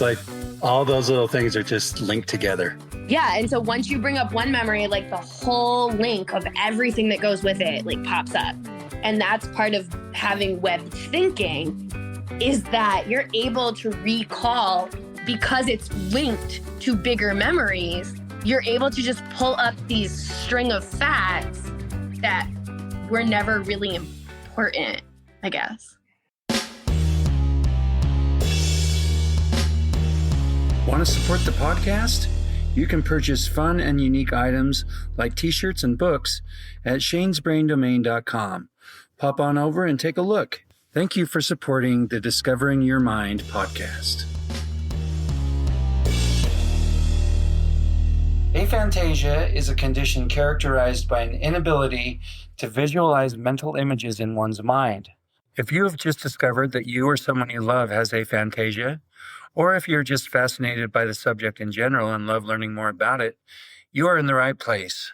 it's like all those little things are just linked together. Yeah. And so once you bring up one memory, like the whole link of everything that goes with it, like pops up. And that's part of having webbed thinking, is that you're able to recall, because it's linked to bigger memories, you're able to just pull up these string of facts that were never really important, I guess. Want to support the podcast? You can purchase fun and unique items like t-shirts and books at shanesbraindomain.com. Pop on over and take a look. Thank you for supporting the Discovering Your Mind podcast. Aphantasia is a condition characterized by an inability to visualize mental images in one's mind. If you have just discovered that you or someone you love has aphantasia, or if you're just fascinated by the subject in general and love learning more about it, you are in the right place.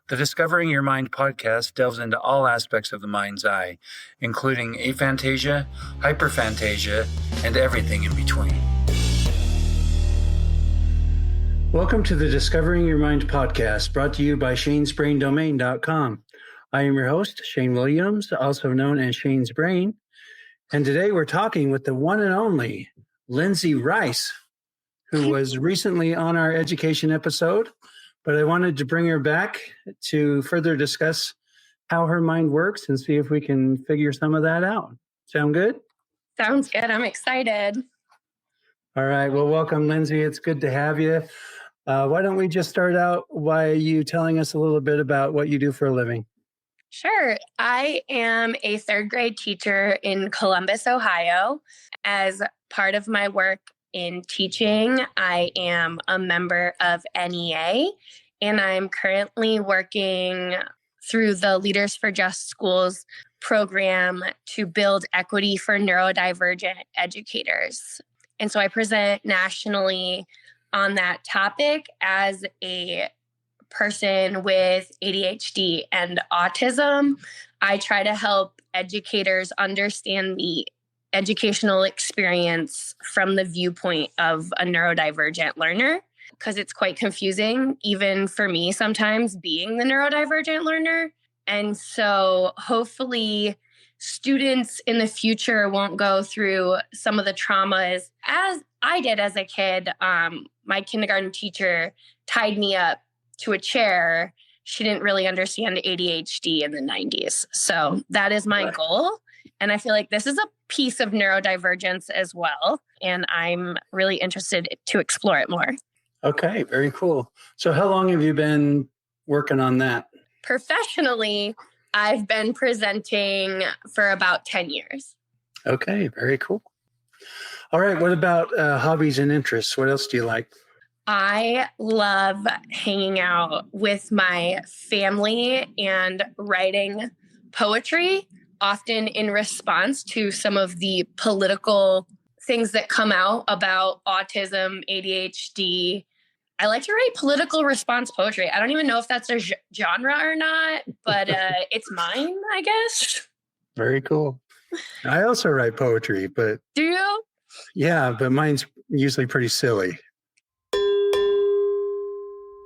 The Discovering Your Mind podcast delves into all aspects of the mind's eye, including aphantasia, hyperphantasia, and everything in between. Welcome to the Discovering Your Mind podcast, brought to you by shanesbraindomain.com. I am your host, Shane Williams, also known as Shane's Brain. And today we're talking with the one and only Lindsay Rice, who was recently on our education episode, but I wanted to bring her back to further discuss how her mind works and see if we can figure some of that out. Sound good? Sounds good. I'm excited. All right. Well, welcome, Lindsay. It's good to have you. Why don't we just start out by you telling us a little bit about what you do for a living? Sure. I am a third grade teacher in Columbus, Ohio. As part of my work in teaching, I am a member of NEA, and I'm currently working through the Leaders for Just Schools program to build equity for neurodivergent educators. And so I present nationally on that topic as a person with ADHD and autism. I try to help educators understand the educational experience from the viewpoint of a neurodivergent learner, because it's quite confusing, even for me sometimes, being the neurodivergent learner. And so hopefully students in the future won't go through some of the traumas as I did as a kid. My kindergarten teacher tied me up to a chair. She didn't really understand ADHD in the 90s. So that is my goal. And I feel like this is a piece of neurodivergence as well. And I'm really interested to explore it more. Okay, very cool. So how long have you been working on that? Professionally, I've been presenting for about 10 years. Okay, very cool. All right, what about hobbies and interests? What else do you like? I love hanging out with my family and writing poetry, often in response to some of the political things that come out about autism, ADHD. I like to write political response poetry. I don't even know if that's a genre or not, but it's mine, I guess. Very cool. I also write poetry, but... Do you? Yeah, but mine's usually pretty silly.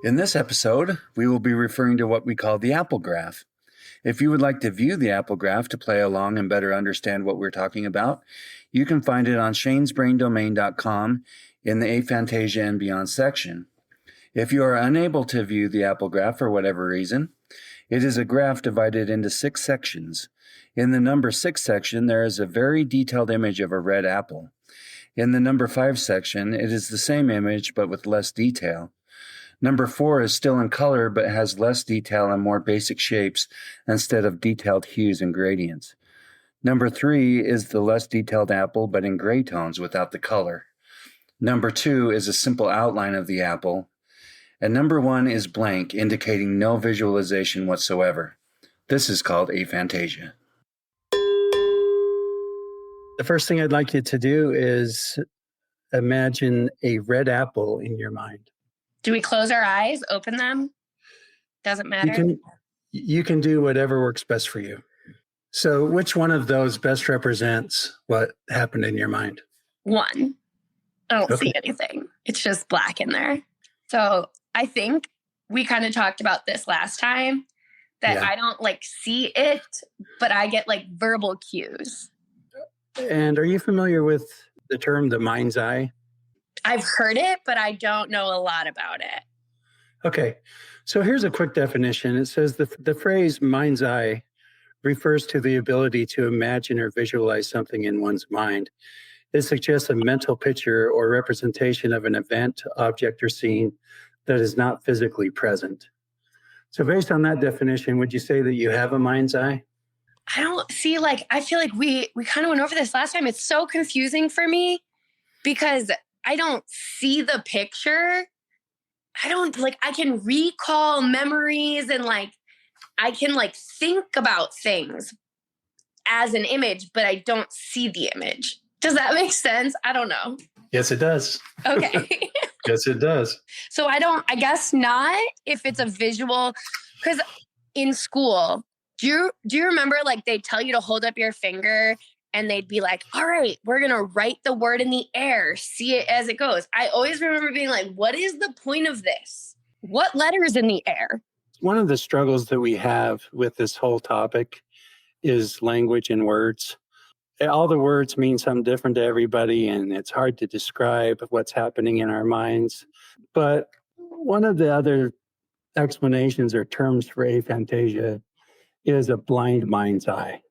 In this episode, we will be referring to what we call the Apple Graph. If you would like to view the Apple Graph to play along and better understand what we're talking about, you can find it on shanesbraindomain.com in the Aphantasia and Beyond section. If you are unable to view the Apple Graph for whatever reason, it is a graph divided into 6 sections. In the number 6 section, there is a very detailed image of a red apple. In the number 5 section, it is the same image but with less detail. Number 4 is still in color but has less detail and more basic shapes instead of detailed hues and gradients. Number 3 is the less detailed apple but in gray tones without the color. Number 2 is a simple outline of the apple. And number 1 is blank, indicating no visualization whatsoever. This is called aphantasia. The first thing I'd like you to do is imagine a red apple in your mind. Do we close our eyes, open them? Doesn't matter. You can do whatever works best for you. So which one of those best represents what happened in your mind? 1. I don't Okay. see anything. It's just black in there. So I think we kind of talked about this last time, that Yeah. I don't like see it, but I get like verbal cues. And are you familiar with the term the mind's eye? I've heard it, but I don't know a lot about it. Okay. So here's a quick definition. It says the phrase mind's eye refers to the ability to imagine or visualize something in one's mind. It suggests a mental picture or representation of an event, object, or scene that is not physically present. So based on that definition, would you say that you have a mind's eye? I don't see, like, I feel like we kind of went over this last time. It's so confusing for me because I don't see the picture. I don't like, I can recall memories and like, I can like think about things as an image, but I don't see the image. Does that make sense? I don't know. Yes, it does. Okay. Yes, it does. So I guess not if it's a visual, because in school, do you remember like they tell you to hold up your finger and they'd be like, all right, we're going to write the word in the air, see it as it goes. I always remember being like, what is the point of this? What letter is in the air? One of the struggles that we have with this whole topic is language and words. All the words mean something different to everybody, and it's hard to describe what's happening in our minds. But one of the other explanations or terms for aphantasia is a blind mind's eye.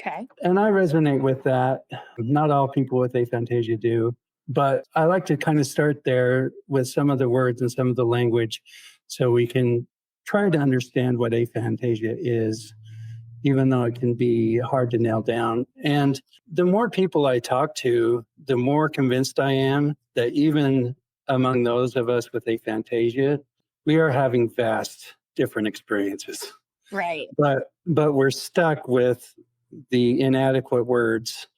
Okay. And I resonate with that. Not all people with aphantasia do, but I like to kind of start there with some of the words and some of the language so we can try to understand what aphantasia is, even though it can be hard to nail down. And the more people I talk to, the more convinced I am that even among those of us with aphantasia, we are having vast different experiences. Right. But we're stuck with the inadequate words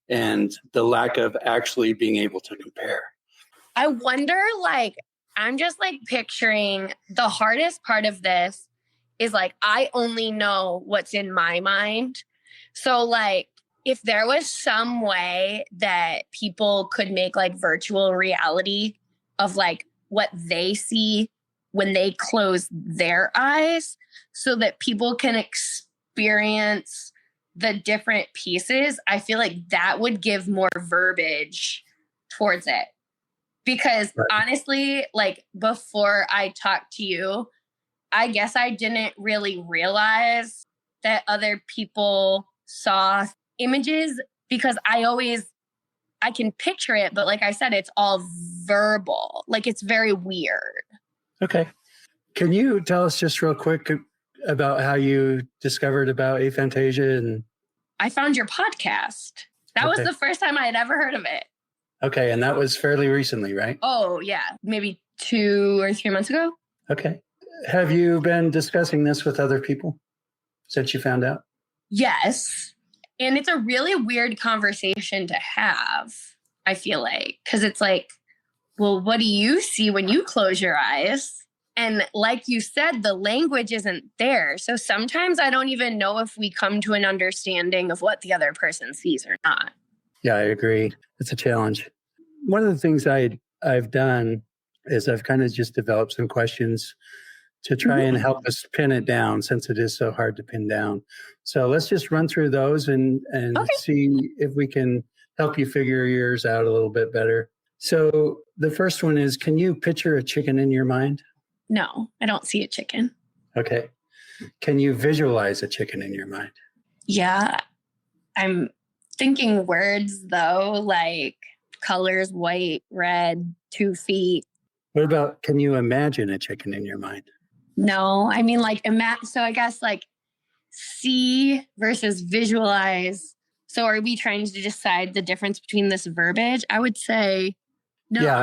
and the lack of actually being able to compare. I wonder, like, I'm just like picturing the hardest part of this is like, I only know what's in my mind. So like, if there was some way that people could make like virtual reality of like what they see when they close their eyes so that people can experience the different pieces, I feel like that would give more verbiage towards it. Because honestly, like before I talked to you, I guess I didn't really realize that other people saw images because I can picture it, but like I said, it's all verbal. Like it's very weird. Okay. Can you tell us just real quick about how you discovered about aphantasia? And I found your podcast. That was the first time I had ever heard of it. Okay. And that was fairly recently, right? Oh, yeah. Maybe 2 or 3 months ago. Okay. Have you been discussing this with other people since you found out? Yes. And it's a really weird conversation to have, I feel like, because it's like, well, what do you see when you close your eyes? And like you said, the language isn't there. So sometimes I don't even know if we come to an understanding of what the other person sees or not. Yeah, I agree. It's a challenge. One of the things I've done is I've kind of just developed some questions to try and help us pin it down since it is so hard to pin down. So let's just run through those and see if we can help you figure yours out a little bit better. So the first one is, can you picture a chicken in your mind? No, I don't see a chicken. Okay. Can you visualize a chicken in your mind? Yeah. I'm thinking words though, like colors, white, red, 2 feet. What about, can you imagine a chicken in your mind? No, I mean like so I guess like see versus visualize. So are we trying to decide the difference between this verbiage? I would say no. Yeah,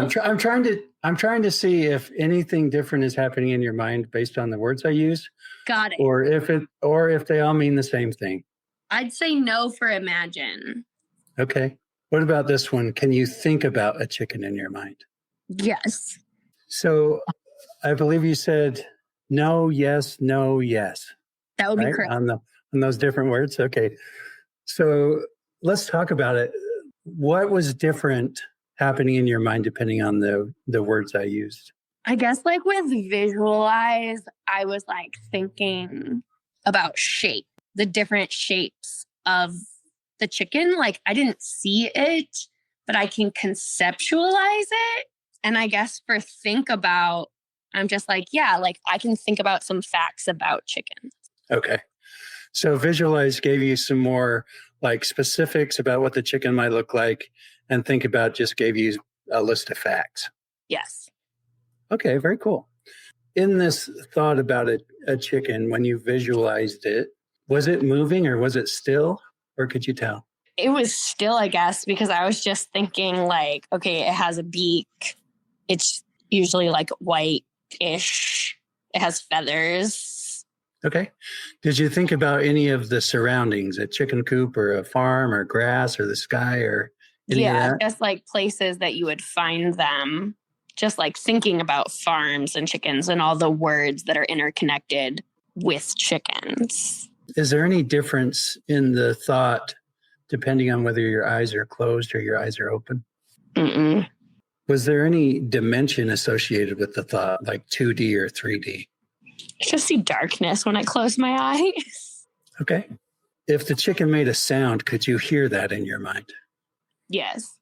I'm trying to see if anything different is happening in your mind based on the words I use. Got it. Or if they all mean the same thing. I'd say no for imagine. Okay. What about this one? Can you think about a chicken in your mind? Yes. So I believe you said no, yes, no, yes. That would be correct. On those different words. Okay. So let's talk about it. What was different happening in your mind depending on the words I used? I guess like with visualize, I was like thinking about shape, the different shapes of the chicken. Like I didn't see it, but I can conceptualize it. And I guess for think about, I'm just like, yeah, like I can think about some facts about chickens. Okay. So visualize gave you some more like specifics about what the chicken might look like, and think about just gave you a list of facts. Yes. Okay, very cool. In this thought about a chicken, when you visualized it, was it moving or was it still, or could you tell? It was still, I guess, because I was just thinking like, okay, it has a beak. It's usually like white-ish. It has feathers. Okay. Did you think about any of the surroundings, a chicken coop or a farm or grass or the sky or any of that? Just like places that you would find them. Just like thinking about farms and chickens and all the words that are interconnected with chickens. Is there any difference in the thought depending on whether your eyes are closed or your eyes are open? Mm-mm. Was there any dimension associated with the thought, like 2D or 3D? I just see darkness when I close my eyes. Okay. If the chicken made a sound, could you hear that in your mind? Yes.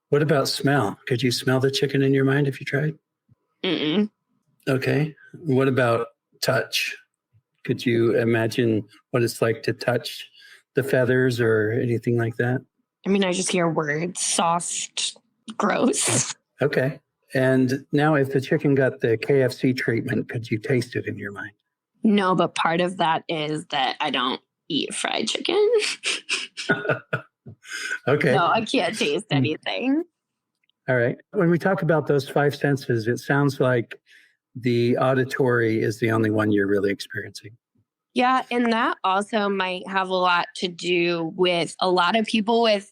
What about smell? Could you smell the chicken in your mind if you tried? Mm-mm. Okay. What about touch? Could you imagine what it's like to touch the feathers or anything like that? I mean, I just hear words, soft, gross. Okay. And now if the chicken got the KFC treatment, could you taste it in your mind? No, but part of that is that I don't eat fried chicken. Okay. No, I can't taste anything. All right. When we talk about those five senses, it sounds like the auditory is the only one you're really experiencing. Yeah, and that also might have a lot to do with a lot of people with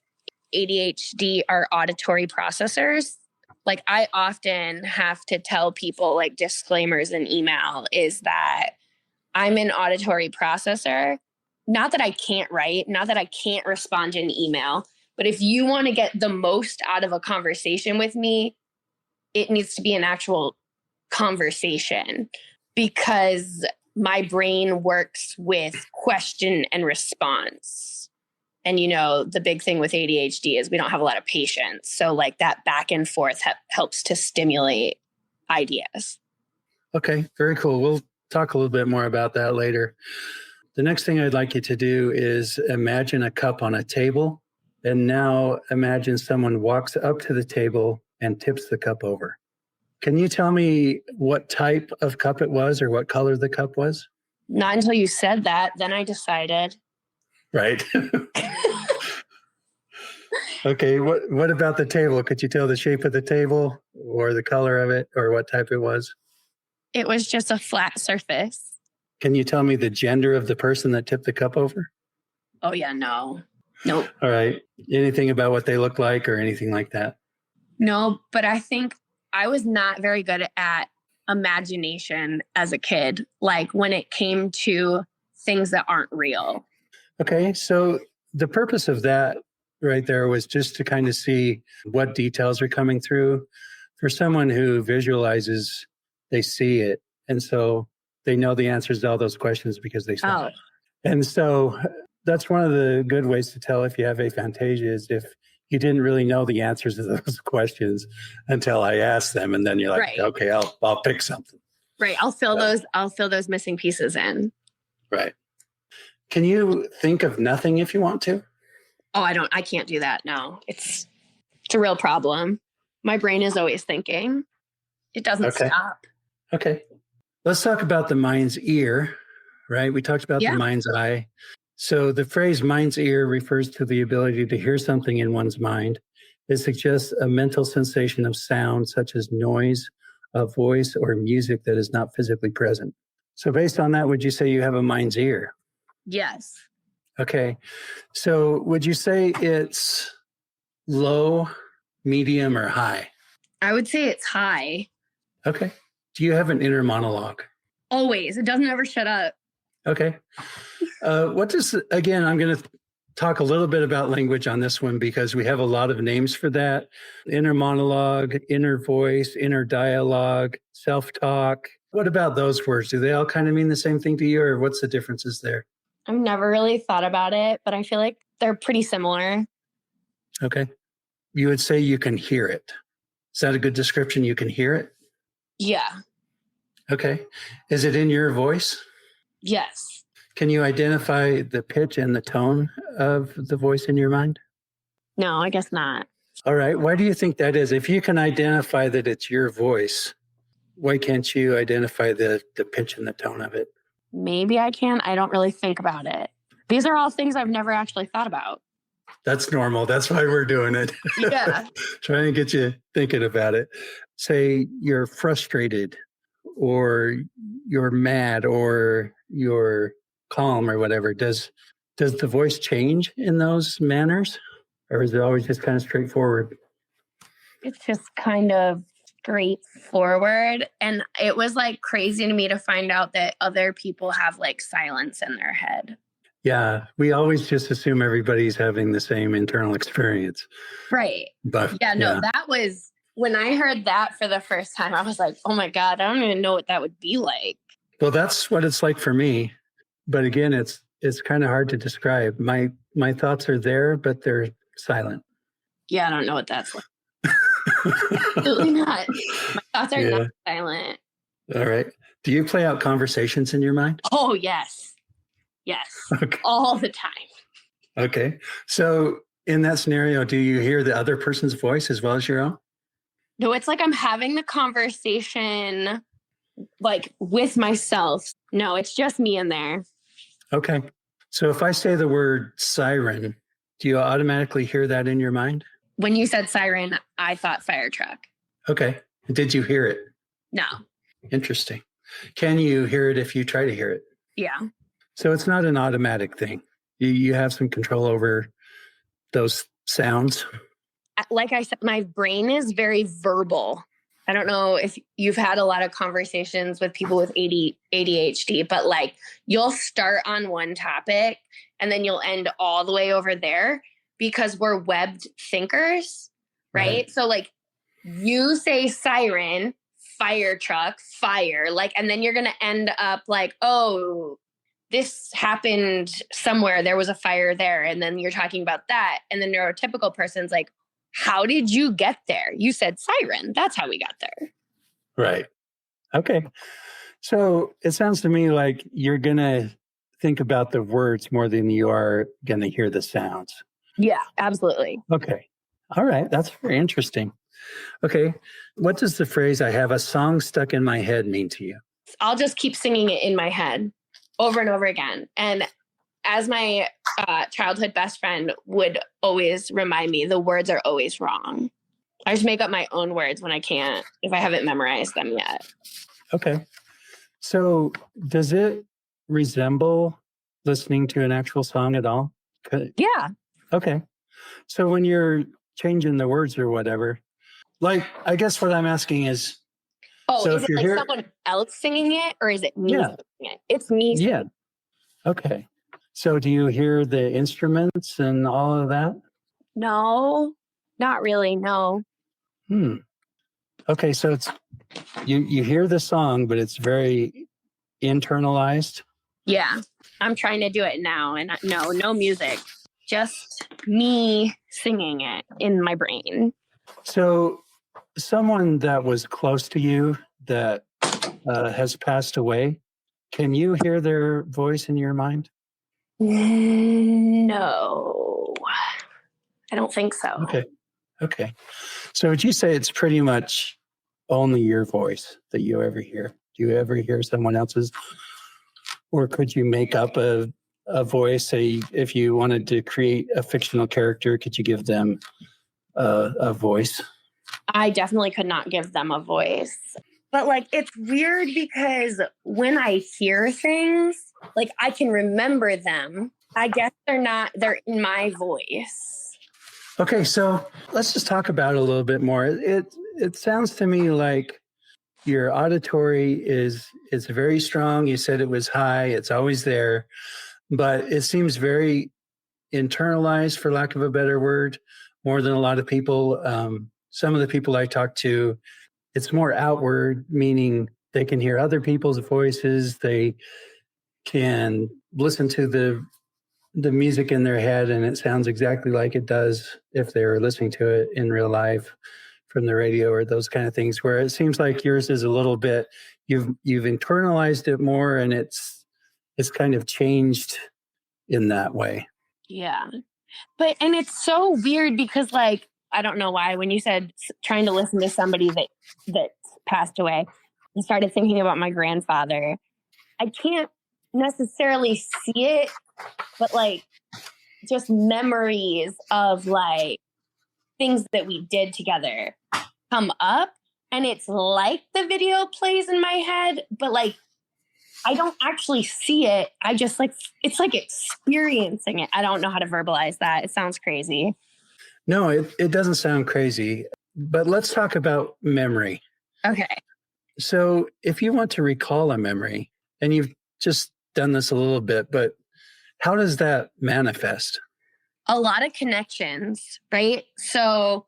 ADHD are auditory processors. Like I often have to tell people like disclaimers in email is that I'm an auditory processor. Not that I can't write, not that I can't respond to an email, but if you want to get the most out of a conversation with me, it needs to be an actual conversation because my brain works with question and response. And, you know, the big thing with ADHD is we don't have a lot of patience. So like that back and forth helps to stimulate ideas. Okay, very cool. We'll talk a little bit more about that later. The next thing I'd like you to do is imagine a cup on a table. And now imagine someone walks up to the table and tips the cup over. Can you tell me what type of cup it was or what color the cup was? Not until you said that, then I decided. Right. Okay, what about the table? Could you tell the shape of the table or the color of it or what type it was? It was just a flat surface. Can you tell me the gender of the person that tipped the cup over? Oh, yeah, no. Nope. All right. Anything about what they look like or anything like that? No, but I think I was not very good at imagination as a kid, like when it came to things that aren't real. Okay, so the purpose of that right there was just to kind of see what details are coming through. For someone who visualizes, they see it. And so they know the answers to all those questions because they saw it. And so that's one of the good ways to tell if you have aphantasia is if you didn't really know the answers to those questions until I asked them. And then you're like, right. Okay, I'll pick something. Right. I'll fill those missing pieces in. Right. Can you think of nothing if you want to? Oh, I can't do that. No, it's a real problem. My brain is always thinking. It doesn't stop. Okay. Let's talk about the mind's ear, right? We talked about the mind's eye. So the phrase mind's ear refers to the ability to hear something in one's mind. It suggests a mental sensation of sound, such as noise, a voice, or music that is not physically present. So based on that, would you say you have a mind's ear? Yes. Okay. So would you say it's low, medium, or high? I would say it's high. Okay. Do you have an inner monologue? Always. It doesn't ever shut up. Okay. Again, I'm going to talk a little bit about language on this one because we have a lot of names for that. Inner monologue, inner voice, inner dialogue, self-talk. What about those words? Do they all kind of mean the same thing to you, or what's the differences there? I've never really thought about it, but I feel like they're pretty similar. Okay. You would say you can hear it. Is that a good description? You can hear it? Yeah. Okay. Is it in your voice? Yes. Can you identify the pitch and the tone of the voice in your mind? No, I guess not. All right. Why do you think that is? If you can identify that it's your voice, why can't you identify the pitch and the tone of it? Maybe I can. I don't really think about it. These are all things I've never actually thought about. That's normal. That's why we're doing it. Yeah. Trying to get you thinking about it. Say you're frustrated or you're mad or you're calm or whatever. Does the voice change in those manners? Or is it always just kind of straightforward? It's just kind of straightforward. And it was like crazy to me to find out that other people have like silence in their head. Yeah, we always just assume everybody's having the same internal experience. Right. But yeah, that was when I heard that for the first time, I was like, oh my God, I don't even know what that would be like. Well, that's what it's like for me. But again, it's kind of hard to describe. My thoughts are there, but they're silent. Yeah, I don't know what that's like. Absolutely not. My thoughts are not silent. All right. Do you play out conversations in your mind? Oh, yes. Yes. Okay. All the time. Okay. So in that scenario, do you hear the other person's voice as well as your own? No, it's like I'm having the conversation like with myself. No, it's just me in there. Okay. So if I say the word siren, do you automatically hear that in your mind? When you said siren, I thought fire truck. Okay. Did you hear it? No. Interesting. Can you hear it if you try to hear it? Yeah. So it's not an automatic thing. You have some control over those sounds. Like I said, my brain is very verbal. I don't know if you've had a lot of conversations with people with ADHD, but like you'll start on one topic and then you'll end all the way over there because we're webbed thinkers, right? So like you say siren, fire truck, fire, like, and then you're going to end up like, oh, this happened somewhere. There was a fire there. And then you're talking about that. And the neurotypical person's like, how did you get there? You said siren. That's how we got there. Right. Okay. So it sounds to me like you're going to think about the words more than you are going to hear the sounds. Yeah, absolutely. Okay. All right. That's very interesting. Okay. What does the phrase, I have a song stuck in my head, mean to you? I'll just keep singing it in my head over and over again. And as my childhood best friend would always remind me, the words are always wrong. I just make up my own words when I can't, if I haven't memorized them yet. Okay. So does it resemble listening to an actual song at all? Yeah. Okay. So when you're changing the words or whatever, like, I guess what I'm asking is, oh, so is it like someone else singing it or is it me singing it? It's me singing. Yeah. Okay. So do you hear the instruments and all of that? No, not really. No. Okay. So it's, you hear the song, but it's very internalized. Yeah. I'm trying to do it now. And no music, just me singing it in my brain. So someone that was close to you that has passed away, can you hear their voice in your mind? No, I don't think so. Okay. So would you say it's pretty much only your voice that you ever hear? Do you ever hear someone else's? Or could you make up a voice? Say, if you wanted to create a fictional character, could you give them a voice? I definitely could not give them a voice. But like, it's weird because when I hear things, like I can remember them. I guess they're in my voice. Okay, so let's just talk about it a little bit more. It sounds to me like your auditory is very strong. You said it was high. It's always there. But it seems very internalized, for lack of a better word, more than a lot of people. Some of the people I talk to, it's more outward, meaning they can hear other people's voices. They can listen to the music in their head, and it sounds exactly like it does if they were listening to it in real life from the radio or those kind of things, where it seems like yours is a little bit, you've internalized it more, and it's kind of changed in that way. Yeah. And it's so weird because, like, I don't know why, when you said trying to listen to somebody that passed away, I started thinking about my grandfather. I can't necessarily see it, but like just memories of like things that we did together come up, and it's like the video plays in my head, but like I don't actually see it. I just like, it's like experiencing it. I don't know how to verbalize that. It sounds crazy. No, it doesn't sound crazy, but let's talk about memory. Okay. So if you want to recall a memory, and you've just done this a little bit, but how does that manifest? A lot of connections, right? So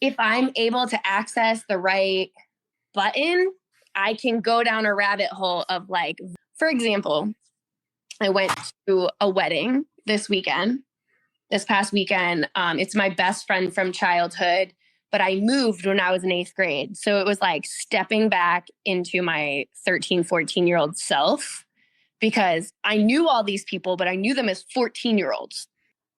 if I'm able to access the right button, I can go down a rabbit hole of like, for example, I went to a wedding this past weekend. It's my best friend from childhood, but I moved when I was in 8th grade. So it was like stepping back into my 13, 14-year-old self, because I knew all these people, but I knew them as 14-year-olds.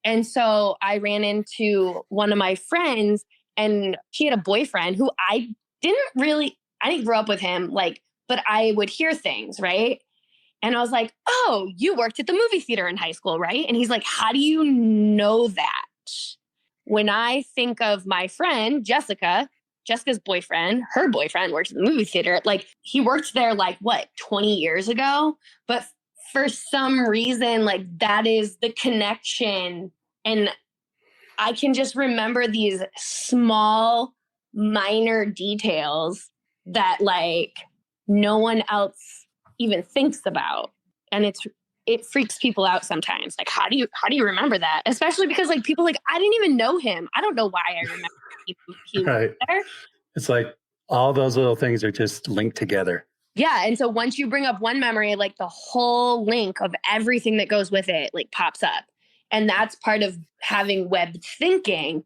And so I ran into one of my friends, and he had a boyfriend who I didn't grow up with him, like, but I would hear things, right? And I was like, oh, you worked at the movie theater in high school, right? And he's like, how do you know that? When I think of my friend, Jessica's boyfriend, her boyfriend works at the movie theater. Like, he worked there like, 20 years ago? But for some reason, like, that is the connection. And I can just remember these small, minor details that like no one else even thinks about. And it freaks people out sometimes. Like, how do you remember that? Especially because like people like, I didn't even know him. I don't know why I remember he Right. was there. It's like all those little things are just linked together. Yeah. And so once you bring up one memory, like the whole link of everything that goes with it, like pops up. And that's part of having web thinking,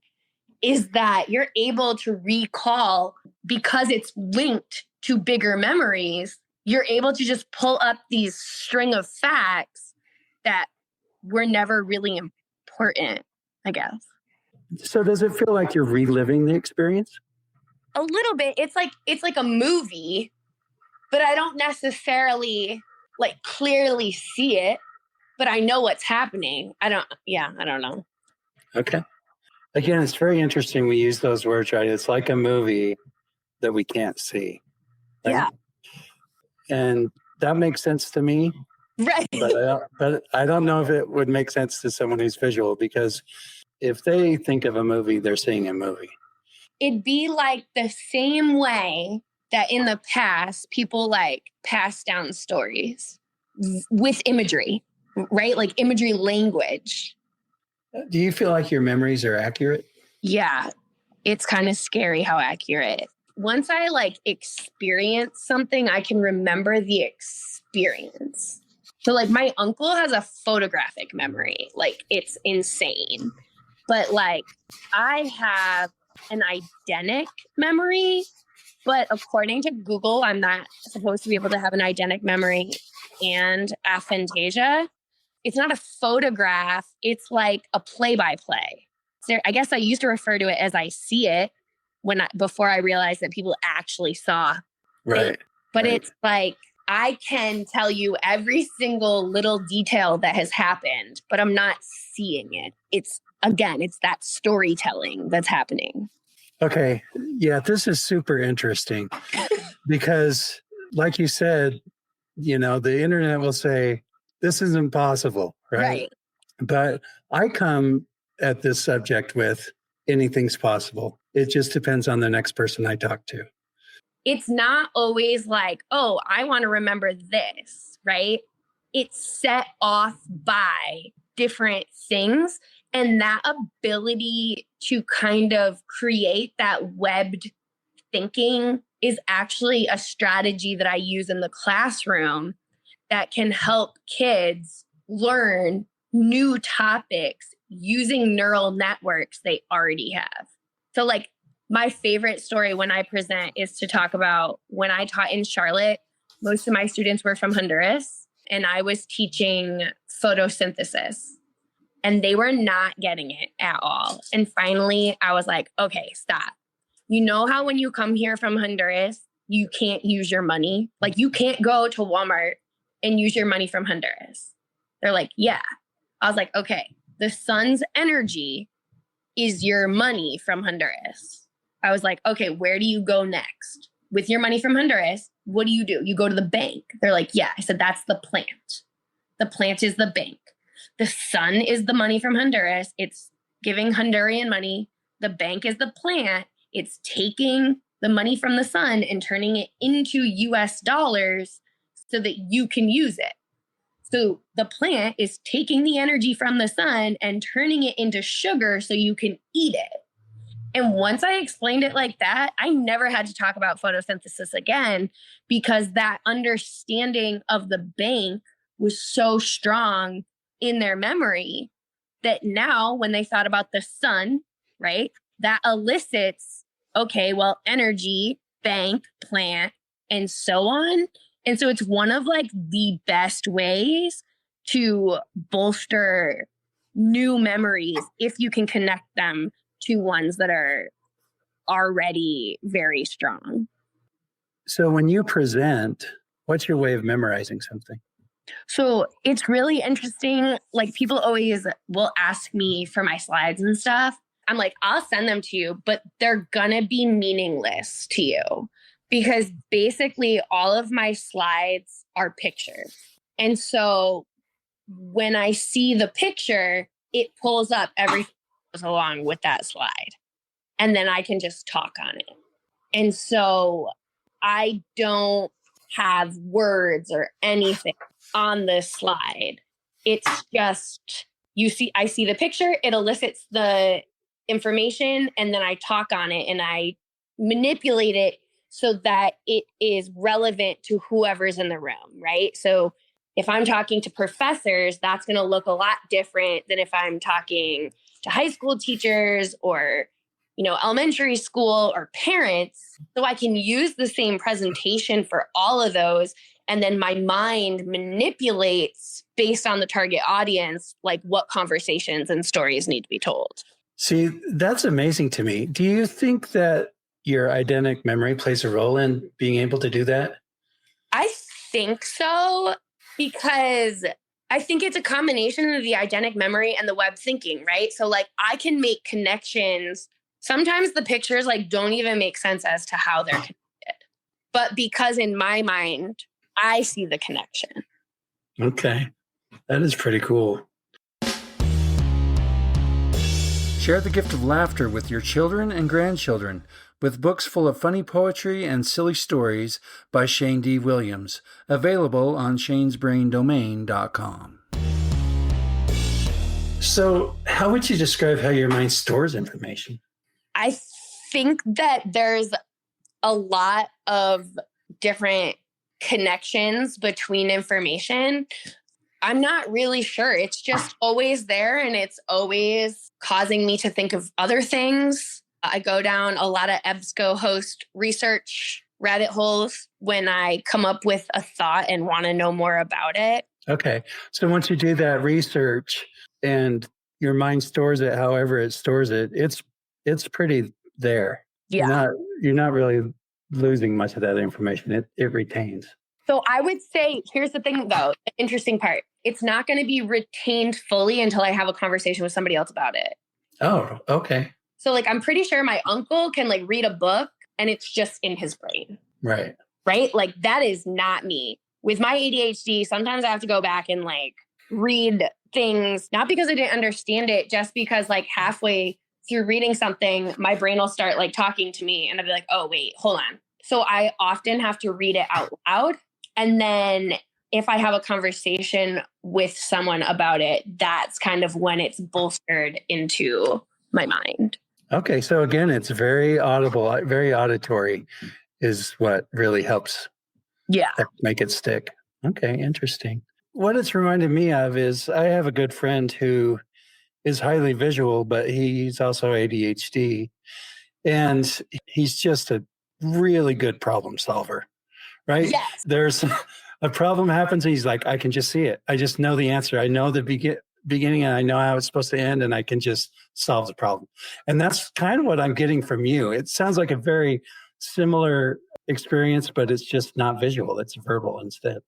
is that you're able to recall, because it's linked to bigger memories. You're able to just pull up these string of facts that were never really important, I guess. So does it feel like you're reliving the experience? A little bit. It's like a movie, but I don't necessarily like clearly see it, but I know what's happening. I don't know. Okay. Again, it's very interesting we use those words, right? It's like a movie that we can't see. Right? Yeah. And that makes sense to me. Right. But I don't know if it would make sense to someone who's visual, because if they think of a movie, they're seeing a movie. It'd be like the same way that in the past, people like passed down stories with imagery, right? Like imagery language. Do you feel like your memories are accurate? Yeah, it's kind of scary how accurate. Once I like experience something, I can remember the experience. So like my uncle has a photographic memory. Like, it's insane. But like I have an eidetic memory, but according to Google, I'm not supposed to be able to have an eidetic memory and aphantasia. It's not a photograph. It's like a play-by-play. So I guess I used to refer to it as I see it before I realized that people actually saw Right. it. But right. It's like, I can tell you every single little detail that has happened, but I'm not seeing it. It's that storytelling that's happening. Okay. Yeah, this is super interesting because, like you said, the internet will say, this is impossible, right? But I come at this subject with anything's possible. It just depends on the next person I talk to. It's not always like, oh, I want to remember this, right? It's set off by different things. And that ability to kind of create that webbed thinking is actually a strategy that I use in the classroom that can help kids learn new topics using neural networks they already have. So like my favorite story when I present is to talk about when I taught in Charlotte, most of my students were from Honduras and I was teaching photosynthesis and they were not getting it at all. And finally I was like, okay, stop. You know how when you come here from Honduras, you can't use your money? Like you can't go to Walmart and use your money from Honduras. They're like, yeah. I was like, okay, the sun's energy is your money from Honduras. I was like, okay, where do you go next? With your money from Honduras, what do? You go to the bank. They're like, yeah. I said, that's the plant. The plant is the bank. The sun is the money from Honduras. It's giving Honduran money. The bank is the plant. It's taking the money from the sun and turning it into US dollars so that you can use it. So the plant is taking the energy from the sun and turning it into sugar so you can eat it. And once I explained it like that, I never had to talk about photosynthesis again because that understanding of the bank was so strong in their memory that now when they thought about the sun, right, that elicits, okay, well, energy, bank, plant, and so on. And so it's one of like the best ways to bolster new memories if you can connect them to ones that are already very strong. So when you present, what's your way of memorizing something? So it's really interesting. Like people always will ask me for my slides and stuff. I'm like, I'll send them to you, but they're gonna be meaningless to you because basically all of my slides are pictures. And so when I see the picture, it pulls up everything that goes along with that slide. And then I can just talk on it. And so I don't have words or anything on this slide. It's just, I see the picture, it elicits the information, and then I talk on it and I manipulate it so that it is relevant to whoever's in the room, right? So if I'm talking to professors, that's going to look a lot different than if I'm talking to high school teachers or, elementary school or parents. So I can use the same presentation for all of those. And then my mind manipulates based on the target audience, like what conversations and stories need to be told. See, that's amazing to me. Do you think that your eidetic memory plays a role in being able to do that? I think so, because I think it's a combination of the eidetic memory and the web thinking, right? So like I can make connections. Sometimes the pictures like don't even make sense as to how they're connected. But because in my mind, I see the connection. Okay. That is pretty cool. Share the gift of laughter with your children and grandchildren with books full of funny poetry and silly stories by Shane D. Williams, available on shanesbraindomain.com. So how would you describe how your mind stores information? I think that there's a lot of different connections between information. I'm not really sure. It's just always there and it's always causing me to think of other things. I go down a lot of EBSCO-host research rabbit holes when I come up with a thought and want to know more about it. Okay. So once you do that research and your mind stores it however it stores it, it's pretty there. Yeah. You're not really losing much of that information. It retains. So I would say, here's the thing though, the interesting part. It's not going to be retained fully until I have a conversation with somebody else about it. Oh, okay. So like, I'm pretty sure my uncle can like read a book and it's just in his brain. Right. Right? Like that is not me. With my ADHD, sometimes I have to go back and like read things, not because I didn't understand it, just because like halfway through reading something, my brain will start like talking to me and I'll be like, oh, wait, hold on. So I often have to read it out loud. And then if I have a conversation with someone about it, that's kind of when it's bolstered into my mind. Okay. So again, it's very audible, very auditory is what really helps make it stick. Okay. Interesting. What it's reminded me of is I have a good friend who is highly visual, but he's also ADHD. And he's just a really good problem solver, right? Yes. There's a problem happens and he's like, I can just see it. I just know the answer. I know the beginning and I know how it's supposed to end and I can just solve the problem. And that's kind of what I'm getting from you. It sounds like a very similar experience, but it's just not visual. It's verbal instead.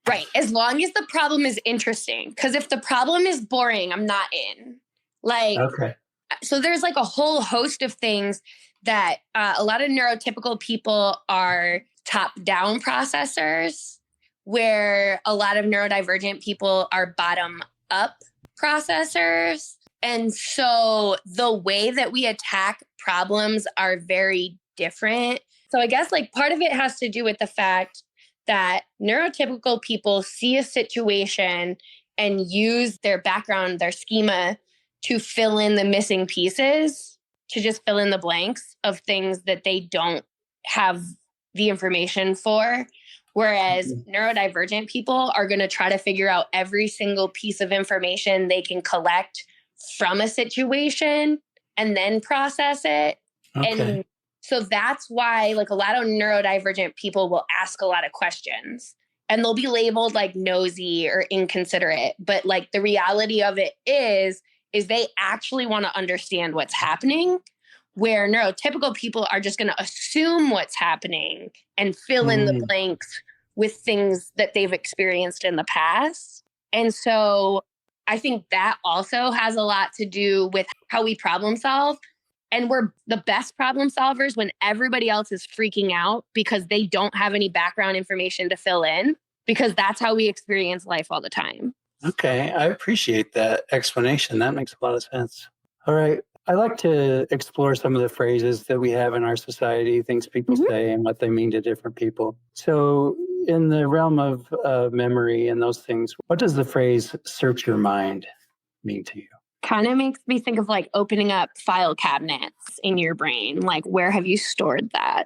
Right. As long as the problem is interesting. Because if the problem is boring, I'm not in. Okay. So there's like a whole host of things that a lot of neurotypical people are top-down processors, where a lot of neurodivergent people are bottom-up processors. And so the way that we attack problems are very different. So I guess like part of it has to do with the fact that neurotypical people see a situation and use their background, their schema, to fill in the missing pieces, to just fill in the blanks of things that they don't have the information for. Whereas neurodivergent people are going to try to figure out every single piece of information they can collect from a situation and then process it. Okay. And so that's why like a lot of neurodivergent people will ask a lot of questions and they'll be labeled like nosy or inconsiderate. But like the reality of it is they actually want to understand what's happening, where neurotypical people are just going to assume what's happening and fill in the blanks with things that they've experienced in the past. And so I think that also has a lot to do with how we problem solve. And we're the best problem solvers when everybody else is freaking out because they don't have any background information to fill in, because that's how we experience life all the time. Okay. I appreciate that explanation. That makes a lot of sense. All right. I like to explore some of the phrases that we have in our society, things people say and what they mean to different people. So in the realm of memory and those things, what does the phrase search your mind mean to you? Kind of makes me think of like opening up file cabinets in your brain. Like, where have you stored that?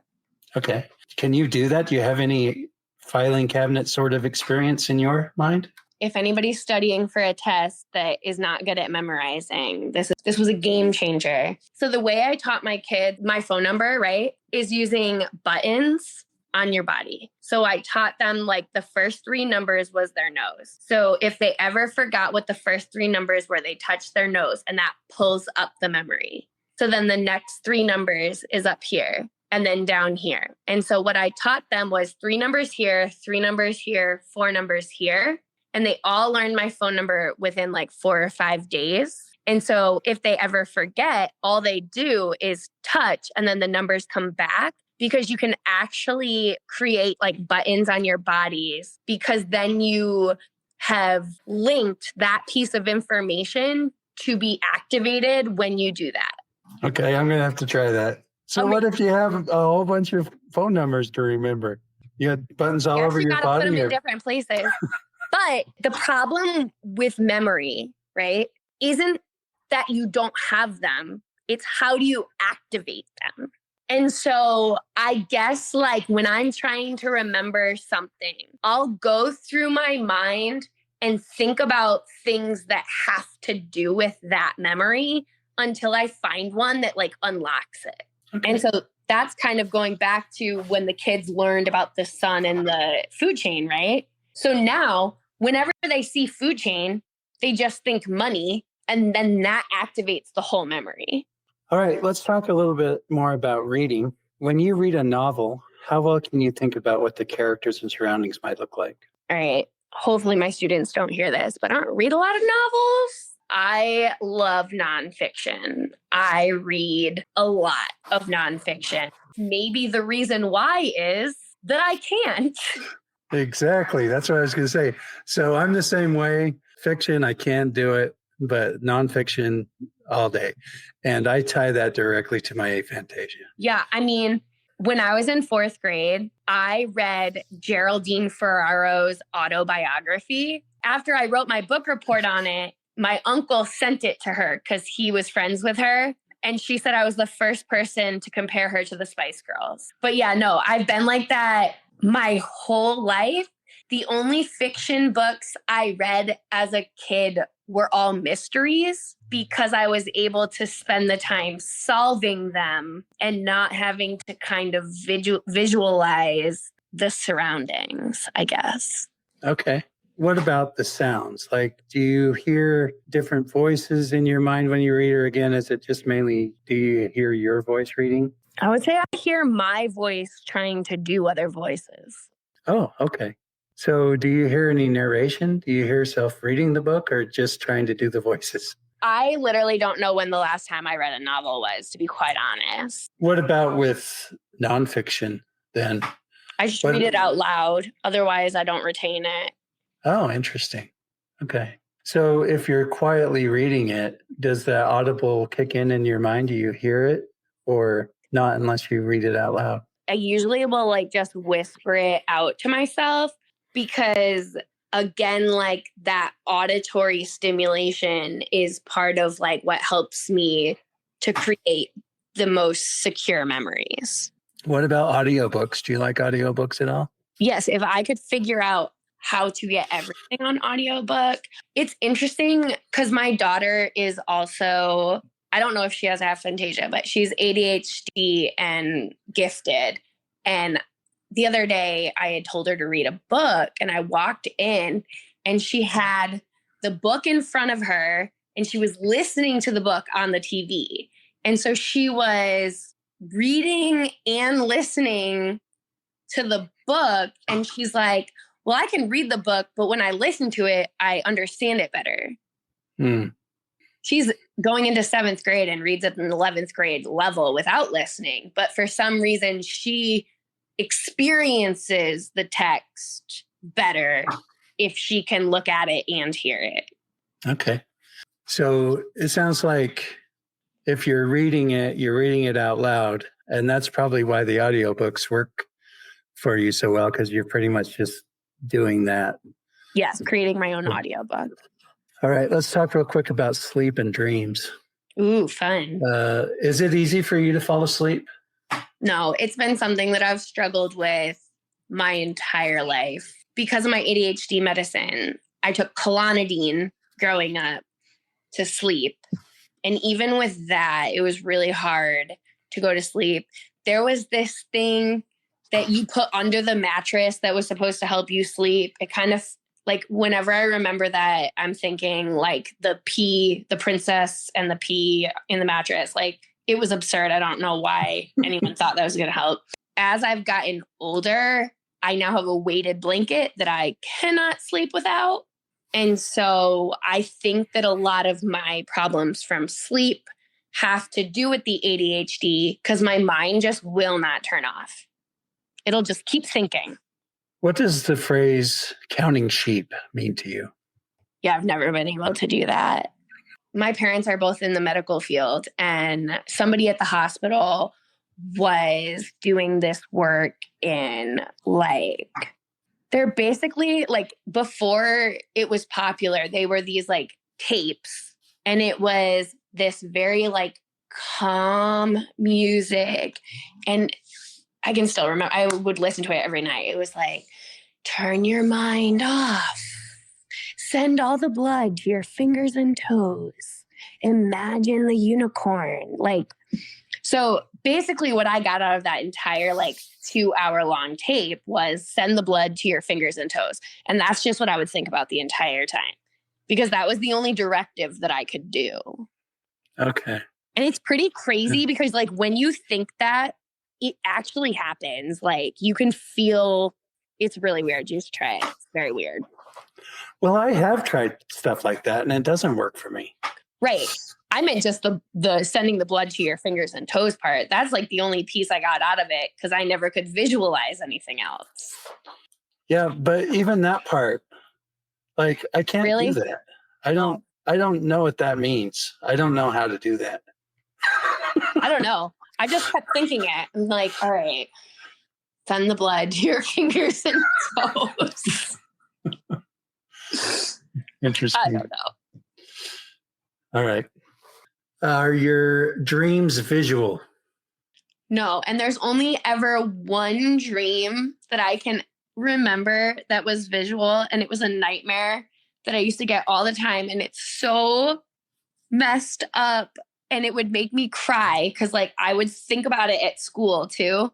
Okay. Can you do that? Do you have any filing cabinet sort of experience in your mind? If anybody's studying for a test that is not good at memorizing, this was a game changer. So the way I taught my kids my phone number, right, is using buttons on your body. So I taught them like the first 3 numbers was their nose. So if they ever forgot what the first 3 numbers were, they touched their nose and that pulls up the memory. So then the next 3 numbers is up here and then down here. And so what I taught them was 3 numbers here, 3 numbers here, 4 numbers here. And they all learned my phone number within like 4 or 5 days. And so if they ever forget, all they do is touch and then the numbers come back, because you can actually create like buttons on your bodies, because then you have linked that piece of information to be activated when you do that. Okay, I'm going to have to try that. So what if you have a whole bunch of phone numbers to remember? You had buttons all over your body? Put them in different places. But the problem with memory, right, isn't that you don't have them. It's how do you activate them? And so I guess like when I'm trying to remember something, I'll go through my mind and think about things that have to do with that memory until I find one that like unlocks it. Okay. And so that's kind of going back to when the kids learned about the sun and the food chain, right? So now whenever they see food chain, they just think money, and then that activates the whole memory. All right, let's talk a little bit more about reading. When you read a novel, how well can you think about what the characters and surroundings might look like? All right. Hopefully my students don't hear this, but I don't read a lot of novels. I love nonfiction. I read a lot of nonfiction. Maybe the reason why is that I can't. Exactly. That's what I was going to say. So I'm the same way. Fiction, I can't do it, but nonfiction all day. And I tie that directly to my aphantasia. Yeah. I mean, When I was in 4th grade, I read Geraldine Ferraro's autobiography. After I wrote my book report on it, my uncle sent it to her because he was friends with her. And she said I was the first person to compare her to the Spice Girls. But yeah, no, I've been like that my whole life. The only fiction books I read as a kid were all mysteries because I was able to spend the time solving them and not having to kind of visualize the surroundings, I guess. Okay. What about the sounds? Like, do you hear different voices in your mind when you read, or again, is it just mainly, do you hear your voice reading? I would say I hear my voice trying to do other voices. Oh, okay. So do you hear any narration? Do you hear yourself reading the book or just trying to do the voices? I literally don't know when the last time I read a novel was, to be quite honest. What about with nonfiction then? I just read it out loud. Otherwise, I don't retain it. Oh, interesting. Okay. So if you're quietly reading it, does the audible kick in your mind? Do you hear it or not unless you read it out loud? I usually will like just whisper it out to myself because again, like that auditory stimulation is part of like what helps me to create the most secure memories. What about audiobooks? Do you like audiobooks at all? Yes, if I could figure out how to get everything on audiobook. It's interesting because my daughter is also, I don't know if she has aphantasia, but she's ADHD and gifted. And the other day I had told her to read a book and I walked in and she had the book in front of her and she was listening to the book on the TV. And so she was reading and listening to the book. And she's like, well, I can read the book, but when I listen to it, I understand it better. She's going into 7th grade and reads at an 11th grade level without listening. But for some reason, she experiences the text better if she can look at it and hear it. Okay. So it sounds like if you're reading it out loud. And that's probably why the audiobooks work for you so well, because you're pretty much just doing that. Yes, creating my own audiobook. All right, let's talk real quick about sleep and dreams. Ooh, fun. Is it easy for you to fall asleep? No, it's been something that I've struggled with my entire life. Because of my ADHD medicine, I took Klonidine growing up to sleep. And even with that, it was really hard to go to sleep. There was this thing that you put under the mattress that was supposed to help you sleep. It kind of like whenever I remember that, I'm thinking like the princess and the pea in the mattress. Like it was absurd. I don't know why anyone thought that was going to help. As I've gotten older, I now have a weighted blanket that I cannot sleep without. And so I think that a lot of my problems from sleep have to do with the ADHD because my mind just will not turn off. It'll just keep thinking. What does the phrase counting sheep mean to you? Yeah, I've never been able to do that. My parents are both in the medical field, and somebody at the hospital was doing this work in like, they're basically like, before it was popular, they were these like tapes, and it was this very like calm music. And I can still remember, I would listen to it every night. It was like, turn your mind off. Send all the blood to your fingers and toes. Imagine the unicorn. Like, so basically what I got out of that entire like 2-hour-long tape was send the blood to your fingers and toes. And that's just what I would think about the entire time because that was the only directive that I could do. Okay. And it's pretty crazy because like when you think that, it actually happens. Like you can feel, it's really weird. Just try it. It's very weird. Well, I have tried stuff like that and it doesn't work for me. Right. I meant just the sending the blood to your fingers and toes part. That's like the only piece I got out of it because I never could visualize anything else. Yeah, but even that part, like I can't do that. I don't know what that means. I don't know how to do that. I don't know. I just kept thinking it. I'm like, all right, send the blood to your fingers and toes. Interesting. I don't know. All right. Are your dreams visual? No, and there's only ever one dream that I can remember that was visual, and it was a nightmare that I used to get all the time, and it's so messed up, and it would make me cry because like I would think about it at school too.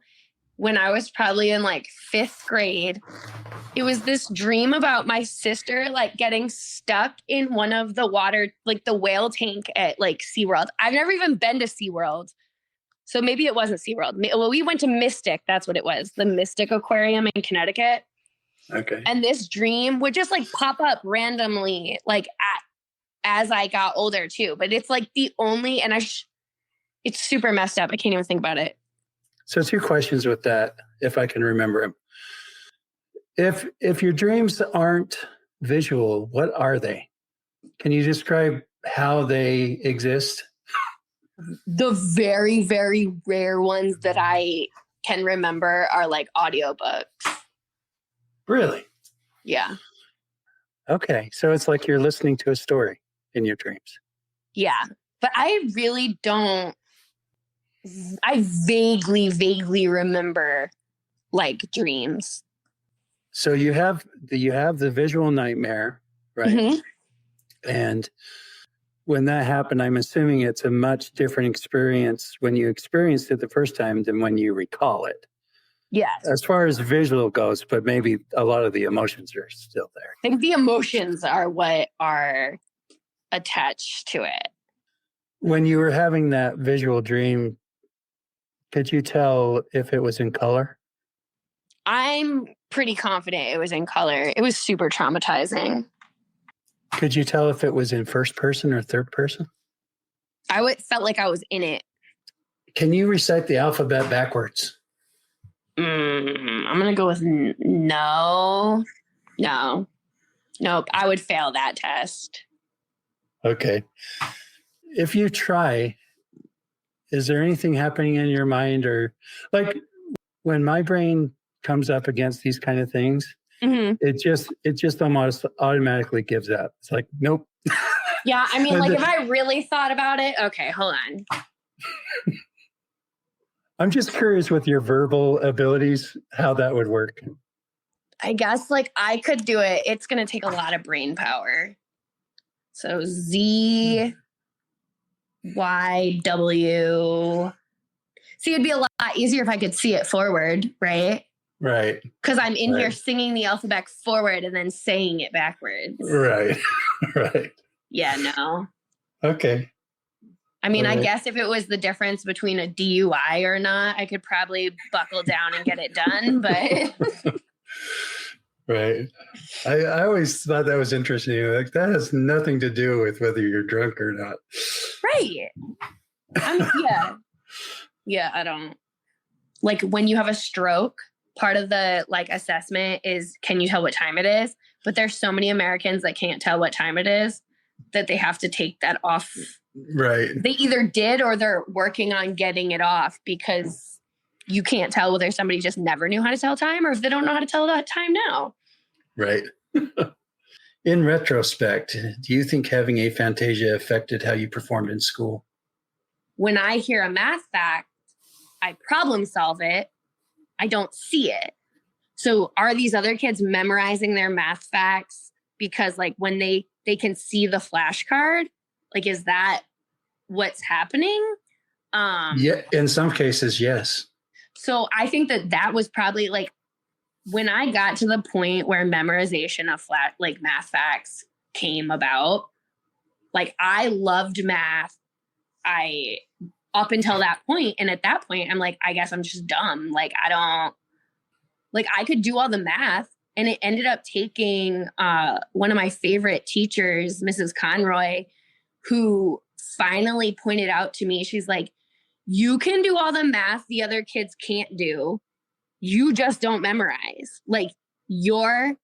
When I was probably in like 5th grade, it was this dream about my sister like getting stuck in one of the water, like the whale tank at like SeaWorld. I've never even been to SeaWorld. So maybe it wasn't SeaWorld. Well, we went to Mystic. That's what it was. The Mystic Aquarium in Connecticut. Okay. And this dream would just like pop up randomly, like as I got older too. But it's like the only, and it's super messed up. I can't even think about it. So 2 questions with that, if I can remember them. If your dreams aren't visual, what are they? Can you describe how they exist? The very, very rare ones that I can remember are like audiobooks. Really? Yeah. Okay. So it's like you're listening to a story in your dreams. Yeah. But I really don't. I vaguely remember like dreams. So you have the visual nightmare, right? Mm-hmm. And when that happened, I'm assuming it's a much different experience when you experienced it the first time than when you recall it. Yes. As far as visual goes, but maybe a lot of the emotions are still there. I think the emotions are what are attached to it. When you were having that visual dream, could you tell if it was in color? I'm pretty confident it was in color. It was super traumatizing. Could you tell if it was in first person or third person? I felt like I was in it. Can you recite the alphabet backwards? I'm going to go with no. Nope. I would fail that test. Okay. If you try, is there anything happening in your mind, or like when my brain comes up against these kind of things, Mm-hmm. it just almost automatically gives up. It's like, nope. Yeah. I mean, like if I really thought about it, okay, hold on. I'm just curious with your verbal abilities, how that would work. I guess like I could do it. It's going to take a lot of brain power. So Z, Y, W. See, it'd be a lot easier if I could see it forward, right? Right. Because I'm in here singing the alphabet forward and then saying it backwards. Right. Right. Yeah, no. Okay. I mean, Right. I guess if it was the difference between a DUI or not, I could probably buckle down and get it done, but... Right. I always thought that was interesting. Like, that has nothing to do with whether you're drunk or not. Right. Yeah. Yeah, I don't... Like, when you have a stroke, part of the, like, assessment is, can you tell what time it is? But there's so many Americans that can't tell what time it is that they have to take that off. Right. They either did or they're working on getting it off because you can't tell whether somebody just never knew how to tell time or if they don't know how to tell that time now. Right. In retrospect, do you think having aphantasia affected how you performed in school? When I hear a math fact, I problem solve it. I don't see it. So are these other kids memorizing their math facts because like when they can see the flashcard? Like, is that what's happening? Yeah, in some cases, yes. So I think that was probably like when I got to the point where memorization of math facts came about, like I loved math. Up until that point, and at that point, I'm like, I guess I'm just dumb. Like, I could do all the math, and it ended up taking one of my favorite teachers, Mrs. Conroy, who finally pointed out to me, she's like, you can do all the math the other kids can't do. You just don't memorize. Like, you're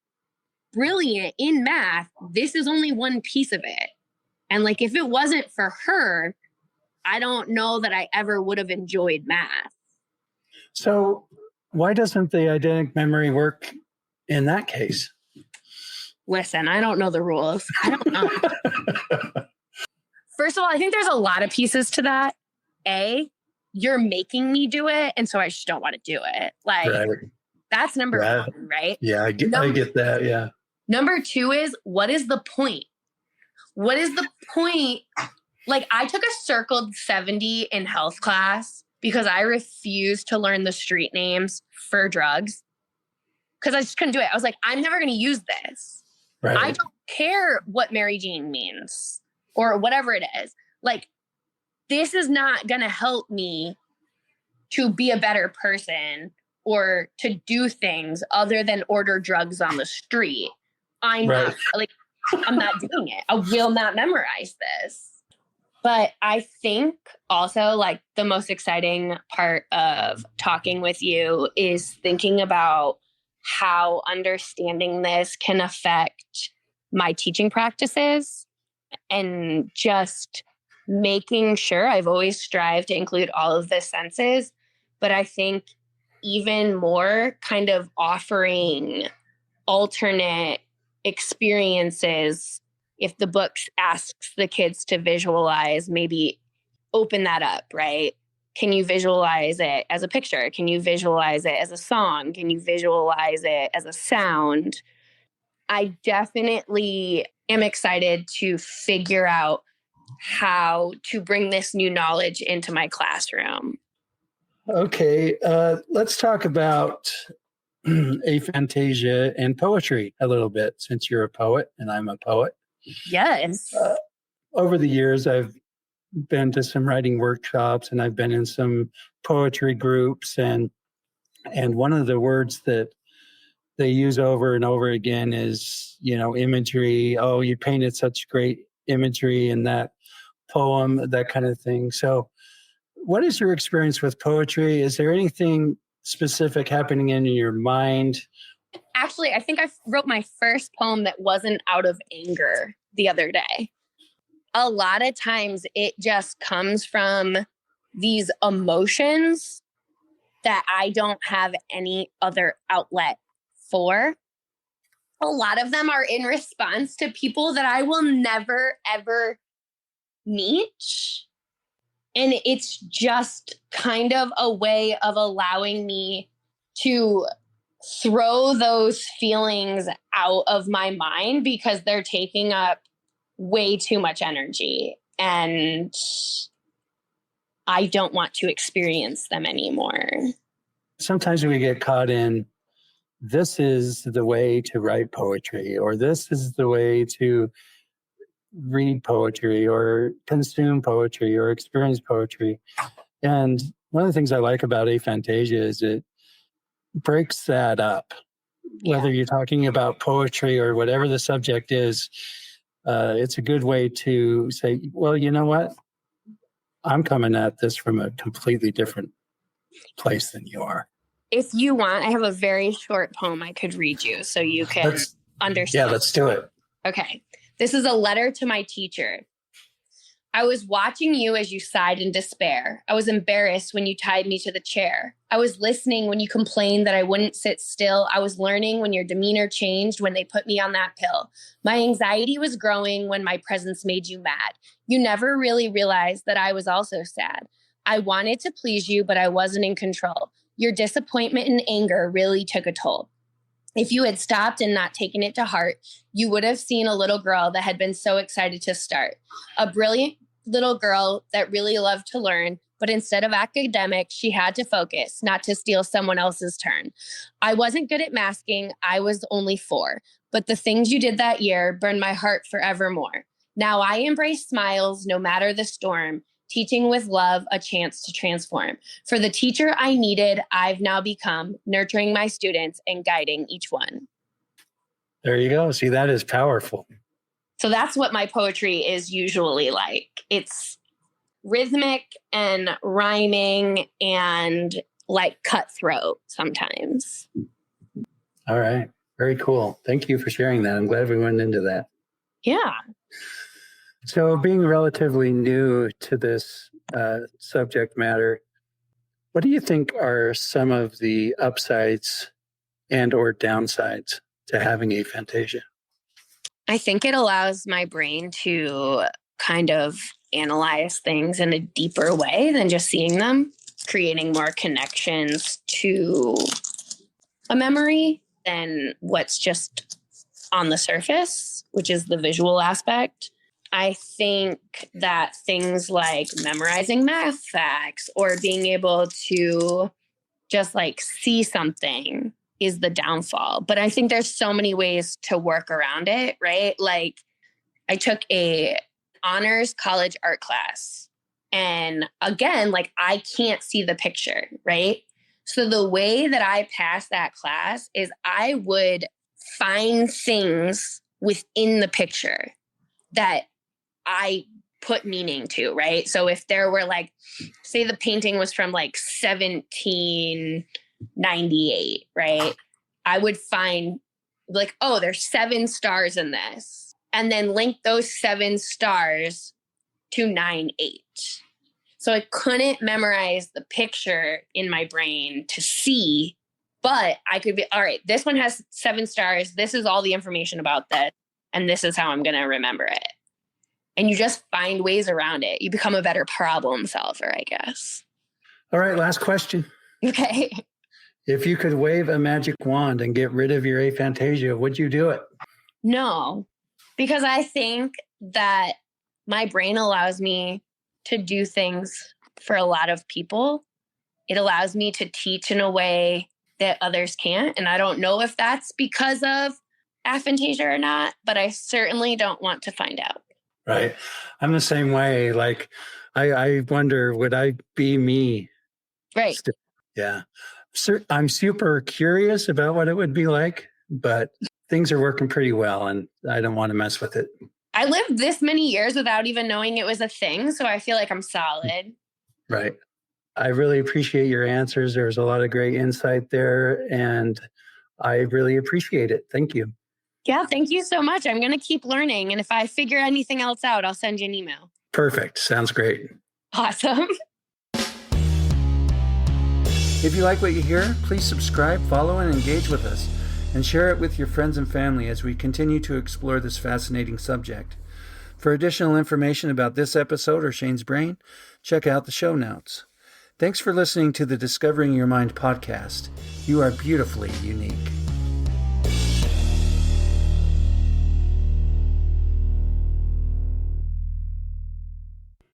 brilliant in math. This is only one piece of it. And like, if it wasn't for her, I don't know that I ever would have enjoyed math. So why doesn't the eidetic memory work in that case? Listen, I don't know the rules. I don't know. First of all, I think there's a lot of pieces to that. A, you're making me do it, and so I just don't want to do it. Like, Right. that's number one, right? Yeah, I get that. Yeah. Number two is, what is the point? What is the point? Like, I took a circled 70 in health class because I refused to learn the street names for drugs because I just couldn't do it. I was like, I'm never going to use this. Right. I don't care what Mary Jane means or whatever it is. Like, this is not going to help me to be a better person or to do things other than order drugs on the street. I'm not doing it. I will not memorize this. But I think also, like, the most exciting part of talking with you is thinking about how understanding this can affect my teaching practices and just making sure I've always strived to include all of the senses. But I think even more kind of offering alternate experiences. If the book asks the kids to visualize, maybe open that up, right? Can you visualize it as a picture? Can you visualize it as a song? Can you visualize it as a sound? I definitely am excited to figure out how to bring this new knowledge into my classroom. Okay, let's talk about aphantasia and poetry a little bit, since you're a poet and I'm a poet. Yes. Over the years, I've been to some writing workshops and I've been in some poetry groups, and one of the words that they use over and over again is, imagery. Oh, you painted such great imagery in that poem, that kind of thing. So what is your experience with poetry? Is there anything specific happening in your mind? Actually, I think I wrote my first poem that wasn't out of anger the other day. A lot of times it just comes from these emotions that I don't have any other outlet for. A lot of them are in response to people that I will never, ever meet. And it's just kind of a way of allowing me to throw those feelings out of my mind because they're taking up way too much energy and I don't want to experience them anymore. Sometimes we get caught in, this is the way to write poetry, or this is the way to read poetry or consume poetry or experience poetry. And one of the things I like about aphantasia is it breaks that up. Whether you're talking about poetry or whatever the subject is, it's a good way to say, well, you know what? I'm coming at this from a completely different place than you are. If you want, I have a very short poem I could read you so you can understand. Yeah, let's do it. Okay. This is a letter to my teacher. I was watching you as you sighed in despair. I was embarrassed when you tied me to the chair. I was listening when you complained that I wouldn't sit still. I was learning when your demeanor changed when they put me on that pill. My anxiety was growing when my presence made you mad. You never really realized that I was also sad. I wanted to please you, but I wasn't in control. Your disappointment and anger really took a toll. If you had stopped and not taken it to heart, you would have seen a little girl that had been so excited to start. A brilliant little girl that really loved to learn, but instead of academics, she had to focus, not to steal someone else's turn. I wasn't good at masking. I was only 4, but the things you did that year burned my heart forevermore. Now I embrace smiles no matter the storm, teaching with love, a chance to transform. For the teacher I needed, I've now become, nurturing my students and guiding each one. There you go. See, that is powerful. So that's what my poetry is usually like. It's rhythmic and rhyming and like cutthroat sometimes. All right. Very cool. Thank you for sharing that. I'm glad we went into that. Yeah. So being relatively new to this subject matter. What do you think are some of the upsides and or downsides to having aphantasia? I think it allows my brain to kind of analyze things in a deeper way than just seeing them, creating more connections to a memory than what's just on the surface, which is the visual aspect. I think that things like memorizing math facts or being able to just like see something is the downfall. But I think there's so many ways to work around it, right? Like I took a honors college art class. And again, like I can't see the picture, right? So the way that I passed that class is I would find things within the picture that I put meaning to, right? So if there were like, say the painting was from like 1798, right? I would find like, oh, there's 7 stars in this. And then link those 7 stars to 9-8. So I couldn't memorize the picture in my brain to see, but I could be, all right, this one has 7 stars. This is all the information about this. And this is how I'm going to remember it. And you just find ways around it. You become a better problem solver, I guess. All right, last question. Okay. If you could wave a magic wand and get rid of your aphantasia, would you do it? No, because I think that my brain allows me to do things for a lot of people. It allows me to teach in a way that others can't. And I don't know if that's because of aphantasia or not, but I certainly don't want to find out. Right. I'm the same way. Like, I wonder, would I be me? Right. Yeah. I'm super curious about what it would be like, but things are working pretty well and I don't want to mess with it. I lived this many years without even knowing it was a thing. So I feel like I'm solid. Right. I really appreciate your answers. There's a lot of great insight there and I really appreciate it. Thank you. Yeah, thank you so much. I'm going to keep learning. And if I figure anything else out, I'll send you an email. Perfect. Sounds great. Awesome. If you like what you hear, please subscribe, follow, and engage with us, and share it with your friends and family as we continue to explore this fascinating subject. For additional information about this episode or Shane's Brain, check out the show notes. Thanks for listening to the Discovering Your Mind podcast. You are beautifully unique.